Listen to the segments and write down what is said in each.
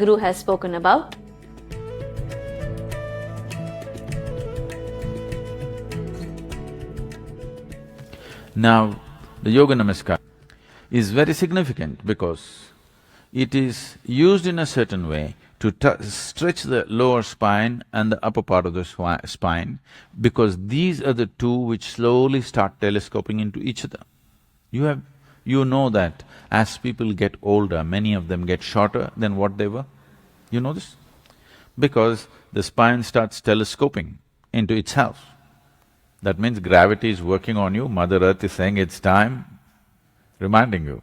Guru has spoken about. Now, the Yoga Namaskar is very significant because it is used in a certain way to stretch the lower spine and the upper part of the spine, because these are the two which slowly start telescoping into each other. You know that as people get older, many of them get shorter than what they were. You know this? Because the spine starts telescoping into itself. That means gravity is working on you, Mother Earth is saying it's time, reminding you.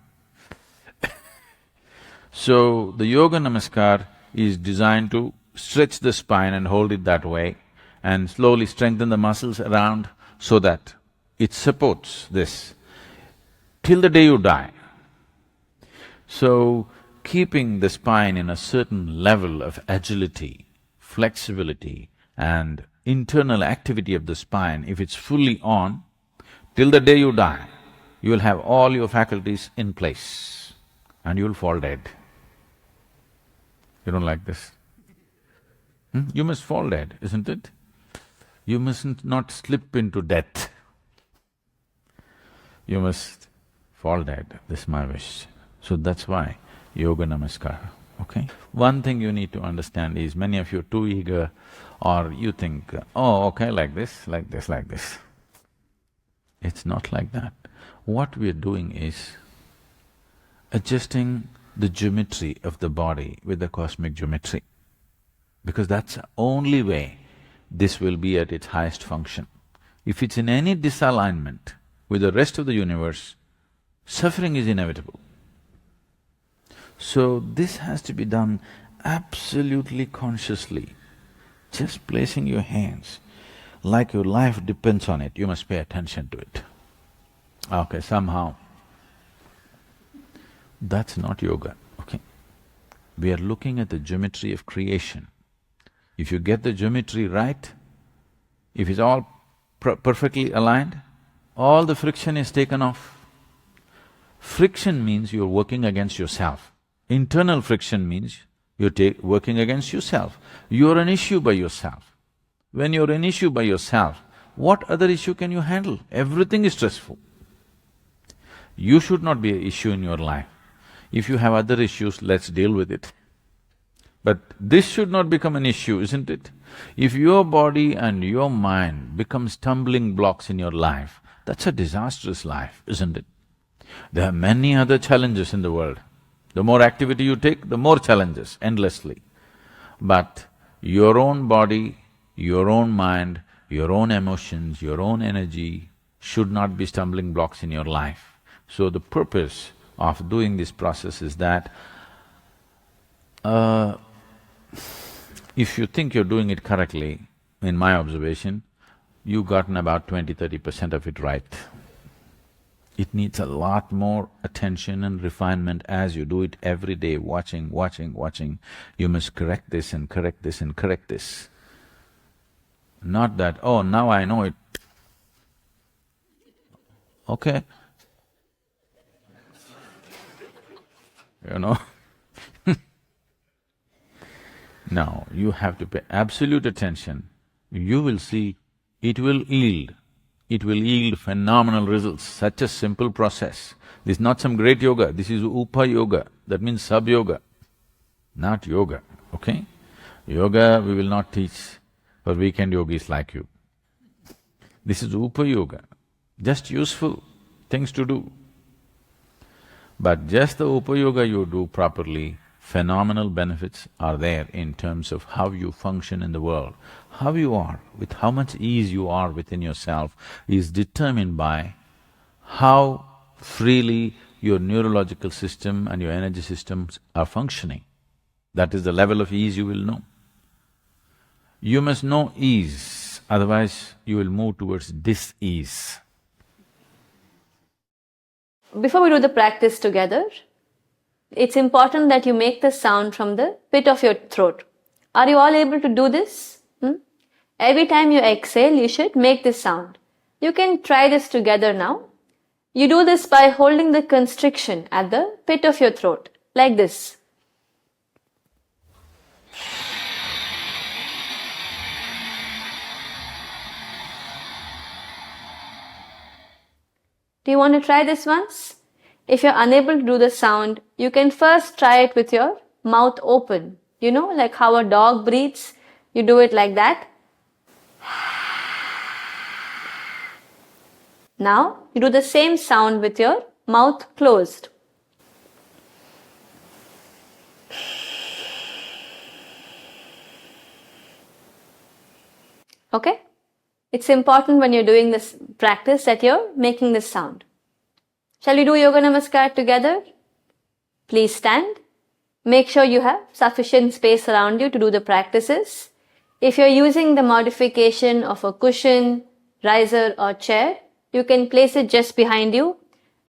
So, the Yoga Namaskar is designed to stretch the spine and hold it that way and slowly strengthen the muscles around so that it supports this till the day you die. So, keeping the spine in a certain level of agility, flexibility and internal activity of the spine, if it's fully on, till the day you die, you will have all your faculties in place and you'll fall dead. You don't like this? You must fall dead, isn't it? You mustn't not slip into death. You must fall dead, this is my wish. So that's why Yoga Namaskar, okay? One thing you need to understand is many of you are too eager or you think, oh, okay, like this, like this, like this. It's not like that. What we're doing is adjusting the geometry of the body with the cosmic geometry, because that's the only way this will be at its highest function. If it's in any disalignment with the rest of the universe, suffering is inevitable. So this has to be done absolutely consciously, just placing your hands like your life depends on it, you must pay attention to it. Okay, somehow that's not yoga, okay? We are looking at the geometry of creation. If you get the geometry right, if it's all perfectly aligned, all the friction is taken off. Friction means you're working against yourself. Internal friction means you're working against yourself. You're an issue by yourself. When you're an issue by yourself, what other issue can you handle? Everything is stressful. You should not be an issue in your life. If you have other issues, let's deal with it. But this should not become an issue, isn't it? If your body and your mind become stumbling blocks in your life, that's a disastrous life, isn't it? There are many other challenges in the world. The more activity you take, the more challenges, endlessly. But your own body, your own mind, your own emotions, your own energy should not be stumbling blocks in your life. So the purpose of doing this process is that if you think you're doing it correctly, in my observation, you've gotten about 20–30% of it right. It needs a lot more attention and refinement as you do it every day, watching. You must correct this and correct this and correct this. Not that, oh, now I know it. Okay. You know No, you have to pay absolute attention. You will see it will yield phenomenal results, such a simple process. This is not some great yoga, this is upa yoga, that means sub-yoga, not yoga, okay? Yoga we will not teach for weekend yogis like you. This is upa yoga, just useful things to do. But just the upa yoga you do properly, phenomenal benefits are there in terms of how you function in the world. How you are, with how much ease you are within yourself is determined by how freely your neurological system and your energy systems are functioning. That is the level of ease you will know. You must know ease, otherwise you will move towards dis-ease. Before we do the practice together, it's important that you make the sound from the pit of your throat. Are you all able to do this? Every time you exhale, you should make this sound. You can try this together now. You do this by holding the constriction at the pit of your throat, like this. Do you want to try this once? If you're unable to do the sound, you can first try it with your mouth open. You know, like how a dog breathes? You do it like that. Now, you do the same sound with your mouth closed. Okay? It's important when you're doing this practice that you're making this sound. Shall we do Yoga Namaskar together? Please stand. Make sure you have sufficient space around you to do the practices. If you're using the modification of a cushion, riser or chair, you can place it just behind you